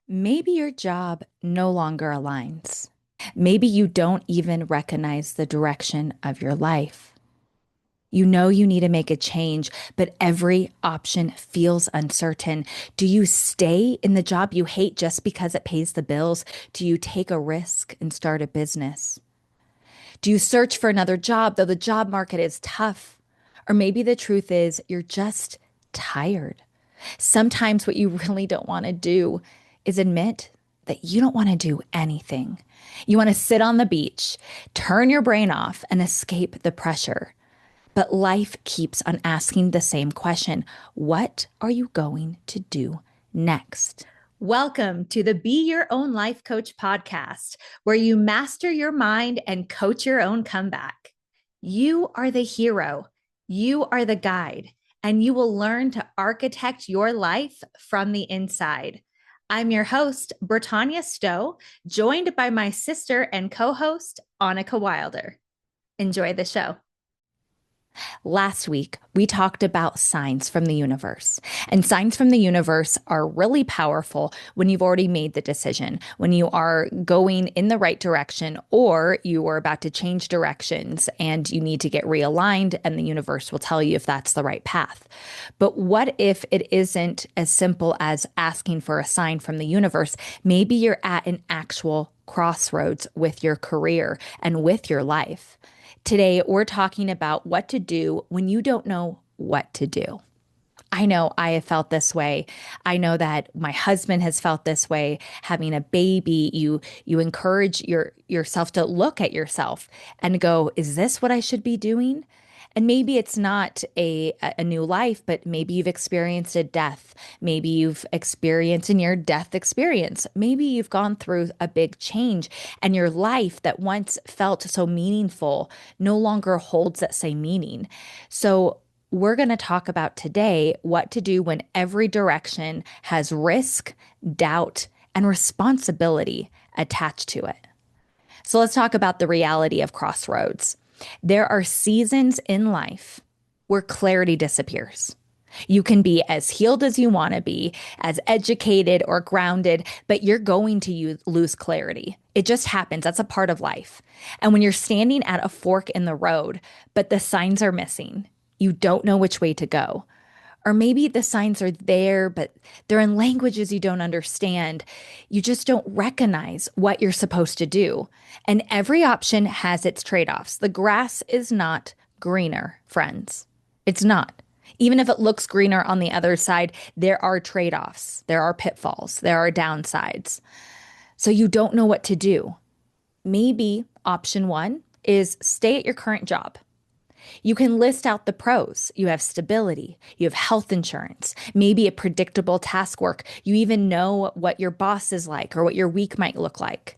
Maybe your job no longer aligns. Maybe you don't even recognize the direction of your life. You know you need to make a change, but every option feels uncertain. Do you stay in the job you hate just because it pays the bills? Do you take a risk and start a business? Do you search for another job though the job market is tough? Or maybe the truth is you're just tired. Sometimes what you really don't want to do is admit that you don't want to do anything. You want to sit on the beach, turn your brain off, and escape the pressure. But life keeps on asking the same question. What are you going to do next? Welcome to the Be Your Own Life Coach podcast, where you master your mind and coach your own comeback. You are the hero, you are the guide, and you will learn to architect your life from the inside. I'm your host, Britannia Stowe, joined by my sister and co-host, Annika Wilder. Enjoy the show. Last week, we talked about signs from the universe. And signs from the universe are really powerful when you've already made the decision, when you are going in the right direction, or you are about to change directions and you need to get realigned, and the universe will tell you if that's the right path. But what if it isn't as simple as asking for a sign from the universe? Maybe you're at an actual crossroads with your career and with your life. Today, we're talking about what to do when you don't know what to do. I know I have felt this way. I know that my husband has felt this way. Having a baby, you encourage yourself to look at yourself and go, is this what I should be doing? And maybe it's not a new life, but maybe you've experienced a death. Maybe you've experienced in your death experience. Maybe you've gone through a big change and your life that once felt so meaningful no longer holds that same meaning. So we're going to talk about today what to do when every direction has risk, doubt, and responsibility attached to it. So let's talk about the reality of crossroads. There are seasons in life where clarity disappears. You can be as healed as you want to be, as educated or grounded, but you're going to lose clarity. It just happens. That's a part of life. And when you're standing at a fork in the road, but the signs are missing, you don't know which way to go. Or maybe the signs are there, but they're in languages you don't understand. You just don't recognize what you're supposed to do. And every option has its trade-offs. The grass is not greener, friends. It's not. Even if it looks greener on the other side, there are trade-offs. There are pitfalls. There are downsides. So you don't know what to do. Maybe option one is stay at your current job. You can list out the pros. You have stability. You have health insurance, maybe a predictable task work. You even know what your boss is like or what your week might look like.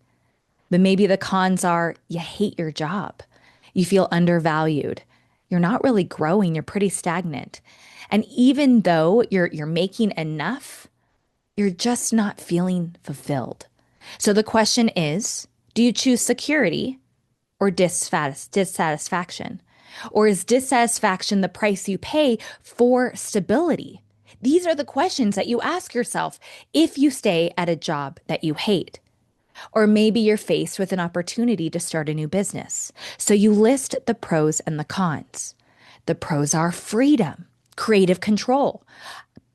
But maybe the cons are you hate your job. You feel undervalued. You're not really growing. You're pretty stagnant. And even though you're making enough, you're just not feeling fulfilled. So the question is, do you choose security or dissatisfaction? Or is dissatisfaction the price you pay for stability? These are the questions that you ask yourself if you stay at a job that you hate. Or maybe you're faced with an opportunity to start a new business. So you list the pros and the cons. The pros are freedom, creative control,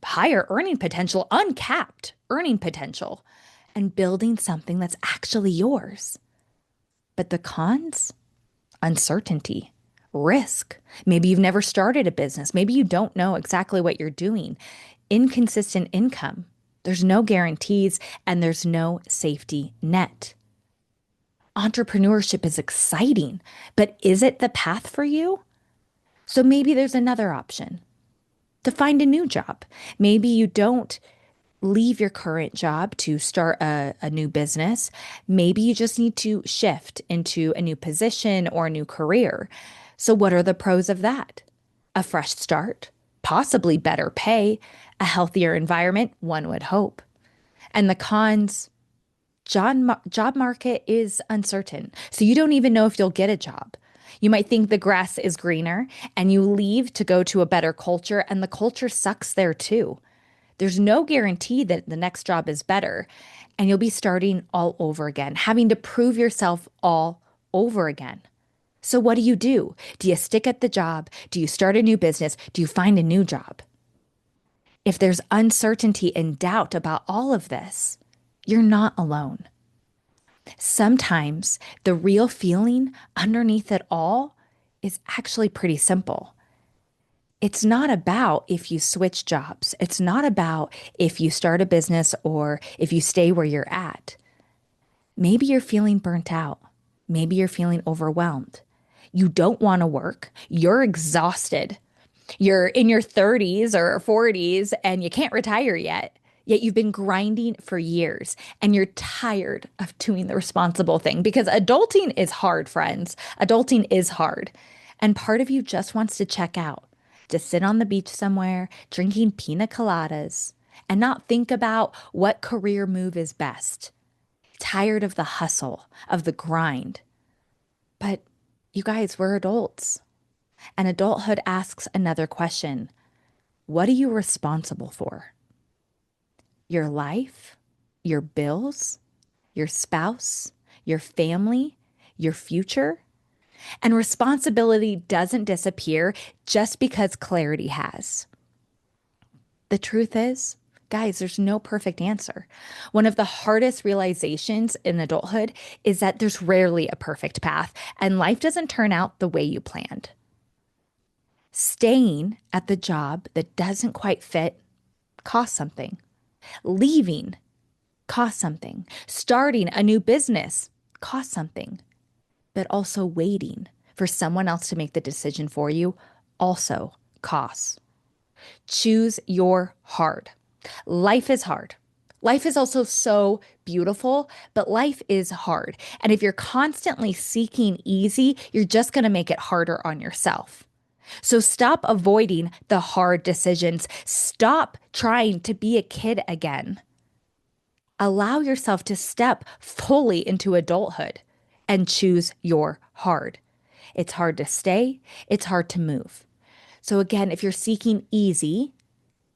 higher earning potential, uncapped earning potential, and building something that's actually yours. But the cons? Uncertainty. Risk. Maybe you've never started a business. Maybe you don't know exactly what you're doing. Inconsistent income. There's no guarantees and there's no safety net. Entrepreneurship is exciting, but is it the path for you? So maybe there's another option to find a new job. Maybe you don't leave your current job to start a new business. Maybe you just need to shift into a new position or a new career. So what are the pros of that? A fresh start, possibly better pay, a healthier environment, one would hope. And the cons, job market is uncertain. So you don't even know if you'll get a job. You might think the grass is greener and you leave to go to a better culture and the culture sucks there too. There's no guarantee that the next job is better, and you'll be starting all over again, having to prove yourself all over again. So, what do you do? Do you stick at the job? Do you start a new business? Do you find a new job? If there's uncertainty and doubt about all of this, you're not alone. Sometimes the real feeling underneath it all is actually pretty simple. It's not about if you switch jobs. It's not about if you start a business or if you stay where you're at. Maybe you're feeling burnt out. Maybe you're feeling overwhelmed. You don't want to work. You're exhausted. You're in your 30s or 40s and you can't retire yet. Yet you've been grinding for years and you're tired of doing the responsible thing because adulting is hard, friends. Adulting is hard. And part of you just wants to check out, to sit on the beach somewhere, drinking pina coladas, and not think about what career move is best. Tired of the hustle, of the grind. But you guys, we're adults. And adulthood asks another question. What are you responsible for? Your life, your bills, your spouse, your family, your future? And responsibility doesn't disappear just because clarity has. The truth is, guys, there's no perfect answer. One of the hardest realizations in adulthood is that there's rarely a perfect path, and life doesn't turn out the way you planned. Staying at the job that doesn't quite fit costs something. Leaving costs something. Starting a new business costs something. But also waiting for someone else to make the decision for you also costs. Choose your hard. Life is hard. Life is also so beautiful, but life is hard. And if you're constantly seeking easy, you're just going to make it harder on yourself. So stop avoiding the hard decisions. Stop trying to be a kid again. Allow yourself to step fully into adulthood and choose your hard. It's hard to stay. It's hard to move. So again, if you're seeking easy,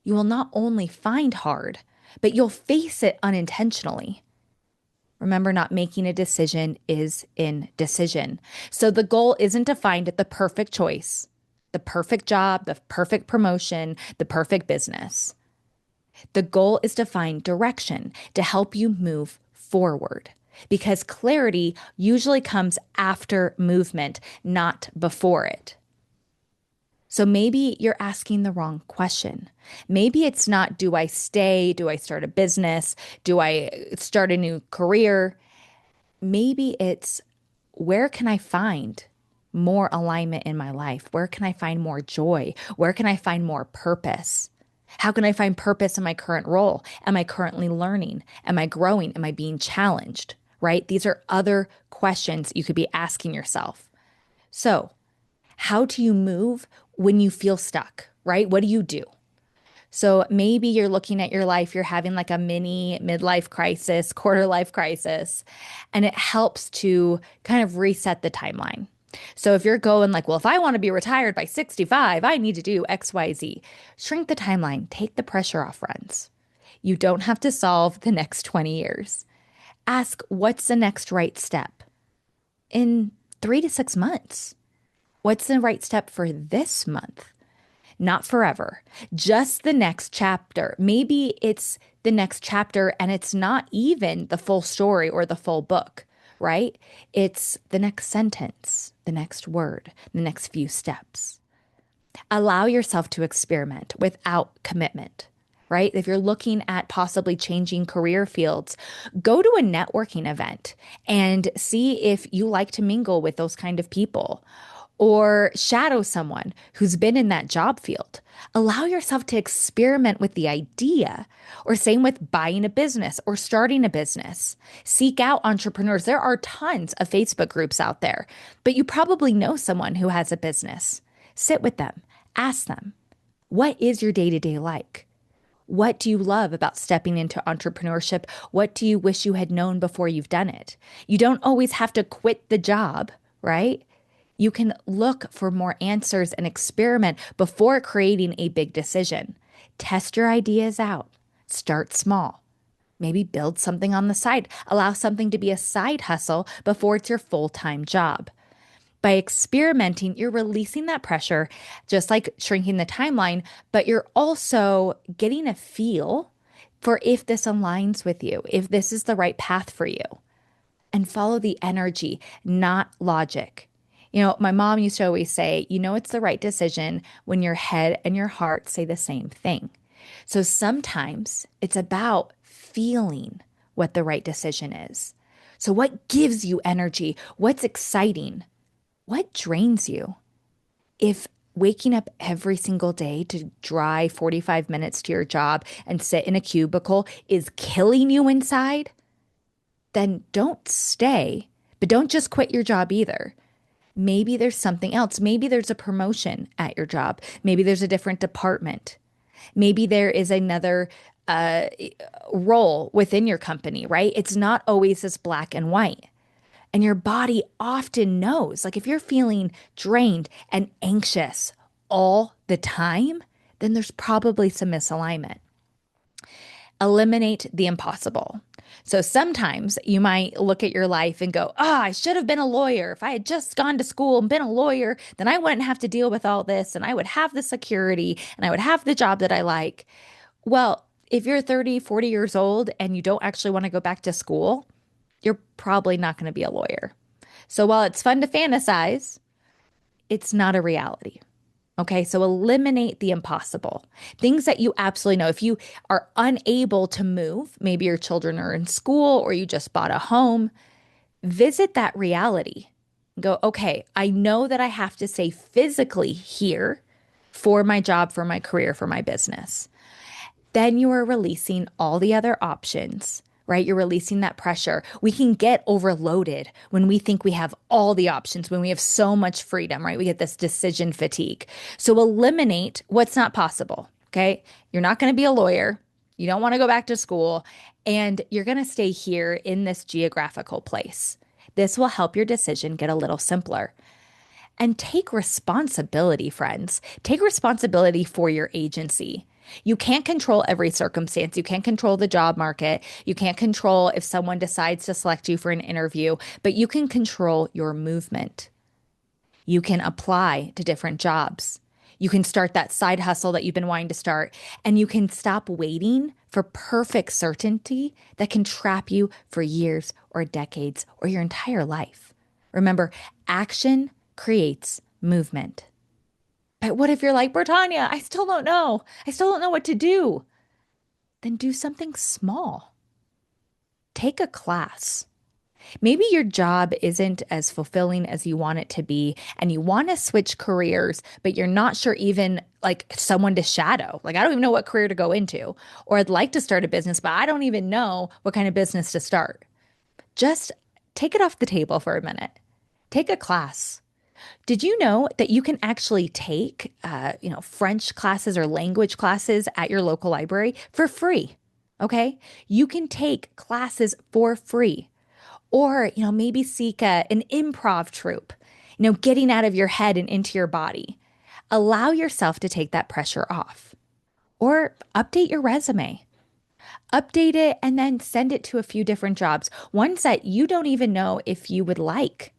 you will not only find hard, but you'll face it unintentionally. Remember, not making a decision is indecision. So the goal isn't to find the perfect choice, the perfect job, the perfect promotion, the perfect business. The goal is to find direction to help you move forward because clarity usually comes after movement, not before it. So maybe you're asking the wrong question. Maybe it's not, do I stay? Do I start a business? Do I start a new career? Maybe it's, where can I find more alignment in my life? Where can I find more joy? Where can I find more purpose? How can I find purpose in my current role? Am I currently learning? Am I growing? Am I being challenged? Right? These are other questions you could be asking yourself. So, how do you move when you feel stuck, right? What do you do? So maybe you're looking at your life, you're having like a mini midlife crisis, quarter life crisis, and it helps to kind of reset the timeline. So if you're going like, well, if I want to be retired by 65, I need to do X, Y, Z. Shrink the timeline, take the pressure off, friends. You don't have to solve the next 20 years. Ask, what's the next right step in 3 to 6 months? What's the right step for this month? Not forever, just the next chapter. Maybe it's the next chapter and it's not even the full story or the full book, right? It's the next sentence, the next word, the next few steps. Allow yourself to experiment without commitment, right? If you're looking at possibly changing career fields, go to a networking event and see if you like to mingle with those kind of people. Or shadow someone who's been in that job field. Allow yourself to experiment with the idea, or same with buying a business or starting a business. Seek out entrepreneurs. There are tons of Facebook groups out there, but you probably know someone who has a business. Sit with them, ask them, what is your day-to-day like? What do you love about stepping into entrepreneurship? What do you wish you had known before you've done it? You don't always have to quit the job, right? You can look for more answers and experiment before creating a big decision. Test your ideas out. Start small. Maybe build something on the side. Allow something to be a side hustle before it's your full-time job. By experimenting, you're releasing that pressure, just like shrinking the timeline, but you're also getting a feel for if this aligns with you, if this is the right path for you. And follow the energy, not logic. My mom used to always say, it's the right decision when your head and your heart say the same thing. So sometimes it's about feeling what the right decision is. So what gives you energy? What's exciting? What drains you? If waking up every single day to drive 45 minutes to your job and sit in a cubicle is killing you inside, then don't stay, but don't just quit your job either. Maybe there's something else. Maybe there's a promotion at your job. Maybe there's a different department. Maybe there is another role within your company, right? It's not always this black and white. And your body often knows, like if you're feeling drained and anxious all the time, then there's probably some misalignment. Eliminate the impossible. So sometimes you might look at your life and go, I should have been a lawyer. If I had just gone to school and been a lawyer, then I wouldn't have to deal with all this and I would have the security and I would have the job that I like. Well, if you're 30, 40 years old and you don't actually want to go back to school, you're probably not going to be a lawyer. So while it's fun to fantasize, it's not a reality. Okay, so eliminate the impossible. Things that you absolutely know. If you are unable to move, maybe your children are in school or you just bought a home, visit that reality. Go, okay, I know that I have to stay physically here for my job, for my career, for my business. Then you are releasing all the other options, right? You're releasing that pressure. We can get overloaded when we think we have all the options, when we have so much freedom, right? We get this decision fatigue. So eliminate what's not possible, okay? You're not going to be a lawyer. You don't want to go back to school, and you're going to stay here in this geographical place. This will help your decision get a little simpler. And take responsibility, friends. Take responsibility for your agency. You can't control every circumstance. You can't control the job market. You can't control if someone decides to select you for an interview, but you can control your movement. You can apply to different jobs. You can start that side hustle that you've been wanting to start, and you can stop waiting for perfect certainty that can trap you for years or decades or your entire life. Remember, action creates movement. But what if you're like, Britannia, I still don't know. I still don't know what to do. Then do something small. Take a class. Maybe your job isn't as fulfilling as you want it to be, and you want to switch careers, but you're not sure even like someone to shadow. Like, I don't even know what career to go into, or I'd like to start a business, but I don't even know what kind of business to start. Just take it off the table for a minute. Take a class. Did you know that you can actually take, French classes or language classes at your local library for free? Okay. You can take classes for free, or, maybe seek an improv troupe, getting out of your head and into your body. Allow yourself to take that pressure off, or update your resume. Update it and then send it to a few different jobs, ones that you don't even know if you would like.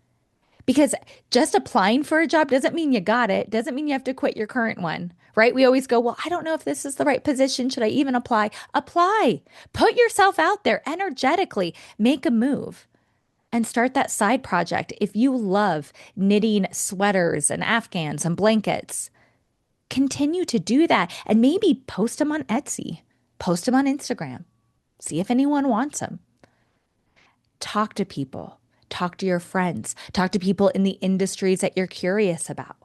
Because just applying for a job doesn't mean you got it, doesn't mean you have to quit your current one, right? We always go, well, I don't know if this is the right position. Should I even apply? Apply. Put yourself out there energetically. Make a move and start that side project. If you love knitting sweaters and Afghans and blankets, continue to do that and maybe post them on Etsy, post them on Instagram, see if anyone wants them. Talk to people. Talk to your friends. Talk to people in the industries that you're curious about.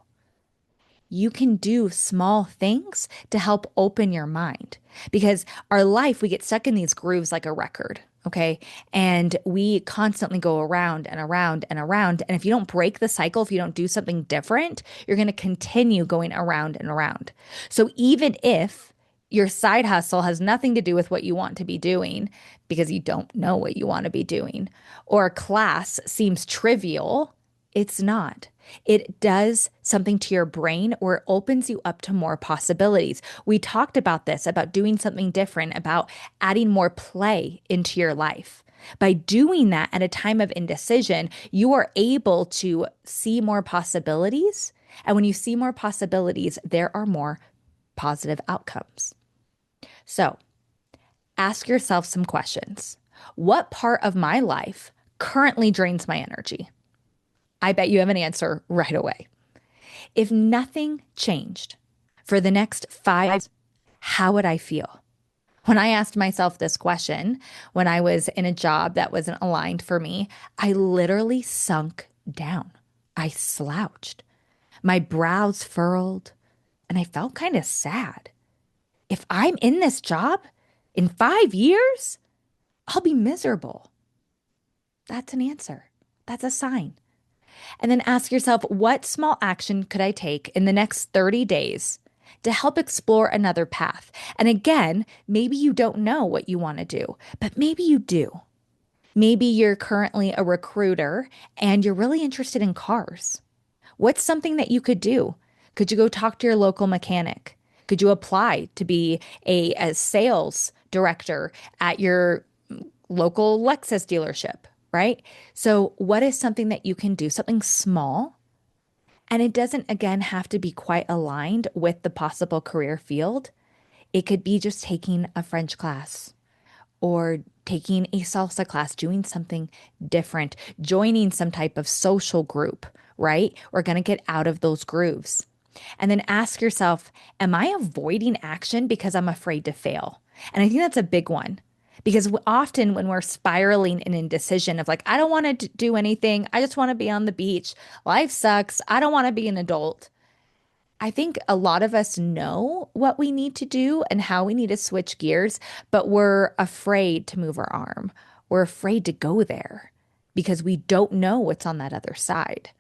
You can do small things to help open your mind, because our life, we get stuck in these grooves like a record, okay? And we constantly go around and around and around. And if you don't break the cycle, if you don't do something different, you're going to continue going around and around. So even if your side hustle has nothing to do with what you want to be doing because you don't know what you want to be doing, or a class seems trivial, it's not. It does something to your brain or it opens you up to more possibilities. We talked about this, about doing something different, about adding more play into your life. By doing that at a time of indecision, you are able to see more possibilities. And when you see more possibilities, there are more positive outcomes. So ask yourself some questions. What part of my life currently drains my energy? I bet you have an answer right away. If nothing changed for the next 5 years, how would I feel? When I asked myself this question, when I was in a job that wasn't aligned for me, I literally sunk down. I slouched. My brows furrowed, and I felt kind of sad. If I'm in this job in 5 years, I'll be miserable. That's an answer. That's a sign. And then ask yourself, what small action could I take in the next 30 days to help explore another path? And again, maybe you don't know what you want to do, but maybe you do. Maybe you're currently a recruiter and you're really interested in cars. What's something that you could do? Could you go talk to your local mechanic? Could you apply to be a sales director at your local Lexus dealership, right? So, what is something that you can do? Something small. And it doesn't, again, have to be quite aligned with the possible career field. It could be just taking a French class or taking a salsa class, doing something different, joining some type of social group, right? We're going to get out of those grooves. And then ask yourself, am I avoiding action because I'm afraid to fail? And I think that's a big one. Because often when we're spiraling in indecision of like, I don't want to do anything, I just want to be on the beach, life sucks, I don't want to be an adult. I think a lot of us know what we need to do and how we need to switch gears, but we're afraid to move our arm. We're afraid to go there because we don't know what's on that other side.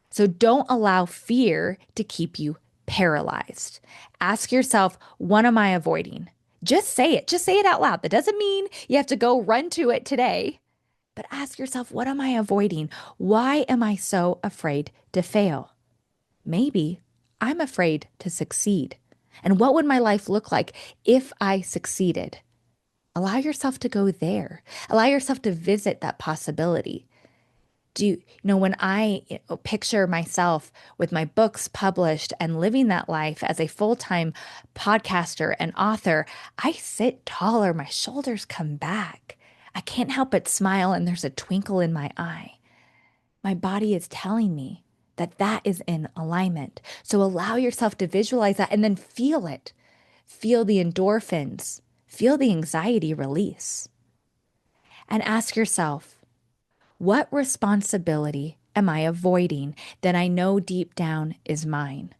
So don't allow fear to keep you paralyzed. Ask yourself, what am I avoiding? Just say it. Just say it out loud. That doesn't mean you have to go run to it today, but ask yourself, what am I avoiding? Why am I so afraid to fail? Maybe I'm afraid to succeed. And what would my life look like if I succeeded? Allow yourself to go there. Allow yourself to visit that possibility. When I picture myself with my books published and living that life as a full-time podcaster and author, I sit taller, my shoulders come back. I can't help but smile and there's a twinkle in my eye. My body is telling me that that is in alignment. So allow yourself to visualize that and then feel it. Feel the endorphins, feel the anxiety release. And ask yourself, what responsibility am I avoiding that I know deep down is mine?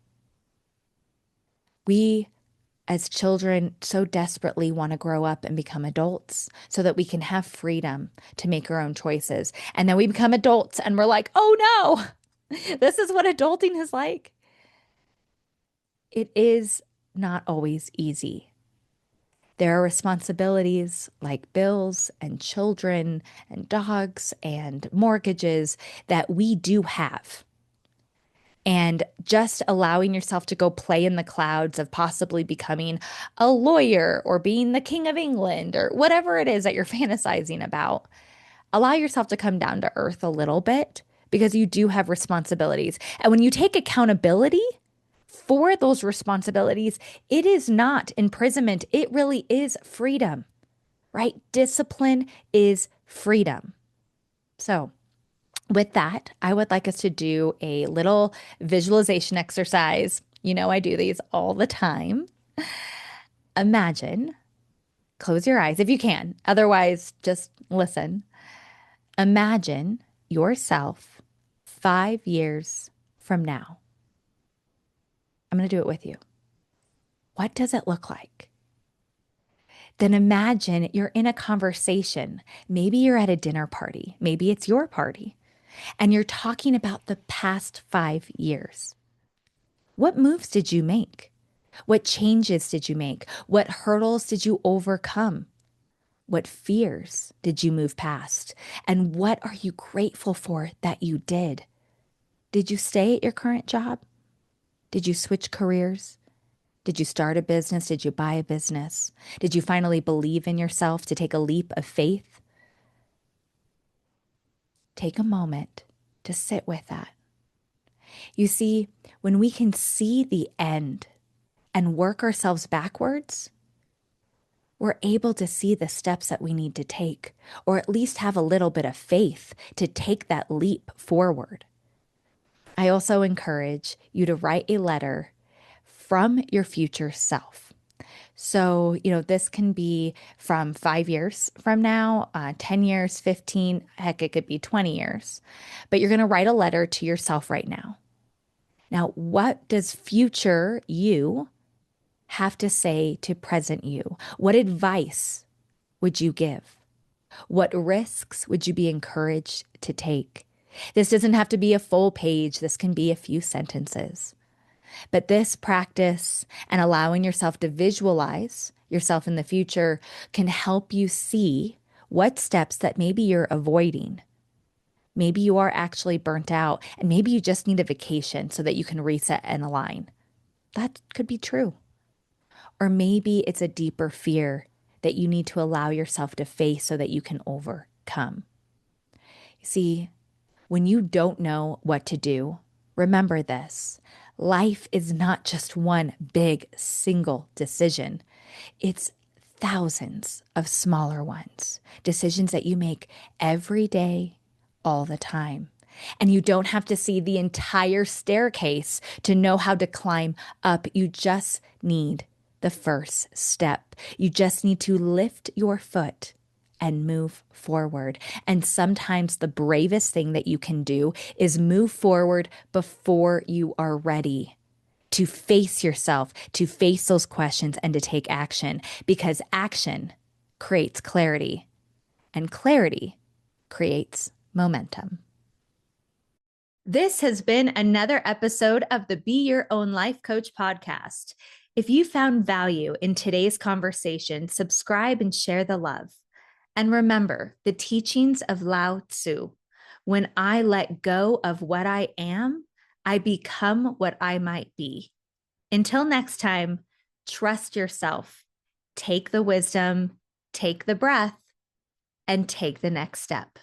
We, as children, so desperately want to grow up and become adults so that we can have freedom to make our own choices. And then we become adults and we're like, oh no, this is what adulting is like. It is not always easy. There are responsibilities like bills and children and dogs and mortgages that we do have. And just allowing yourself to go play in the clouds of possibly becoming a lawyer or being the king of England or whatever it is that you're fantasizing about, allow yourself to come down to earth a little bit because you do have responsibilities. And when you take accountability for those responsibilities, it is not imprisonment. It really is freedom, right? Discipline is freedom. So, with that, I would like us to do a little visualization exercise. You know, I do these all the time. Imagine, close your eyes if you can. Otherwise, just listen. Imagine yourself 5 years from now. I'm going to do it with you. What does it look like? Then imagine you're in a conversation. Maybe you're at a dinner party. Maybe it's your party. And you're talking about the past 5 years. What moves did you make? What changes did you make? What hurdles did you overcome? What fears did you move past? And what are you grateful for that you did? Did you stay at your current job? Did you switch careers? Did you start a business? Did you buy a business? Did you finally believe in yourself to take a leap of faith? Take a moment to sit with that. You see, when we can see the end and work ourselves backwards, we're able to see the steps that we need to take, or at least have a little bit of faith to take that leap forward. I also encourage you to write a letter from your future self. So, this can be from 5 years from now, 10 years, 15, heck, it could be 20 years. But you're going to write a letter to yourself right now. Now, what does future you have to say to present you? What advice would you give? What risks would you be encouraged to take? This doesn't have to be a full page. This can be a few sentences. But this practice and allowing yourself to visualize yourself in the future can help you see what steps that maybe you're avoiding. Maybe you are actually burnt out and maybe you just need a vacation so that you can reset and align. That could be true. Or maybe it's a deeper fear that you need to allow yourself to face so that you can overcome. See, when you don't know what to do, remember this. Life is not just one big single decision. It's thousands of smaller ones, decisions that you make every day, all the time. And you don't have to see the entire staircase to know how to climb up. You just need the first step. You just need to lift your foot and move forward. And sometimes the bravest thing that you can do is move forward before you are ready to face yourself, to face those questions and to take action, because action creates clarity and clarity creates momentum. This has been another episode of the Be Your Own Life Coach podcast. If you found value in today's conversation, subscribe and share the love. And remember the teachings of Lao Tzu. When I let go of what I am, I become what I might be. Until next time, trust yourself. Take the wisdom, take the breath, and take the next step.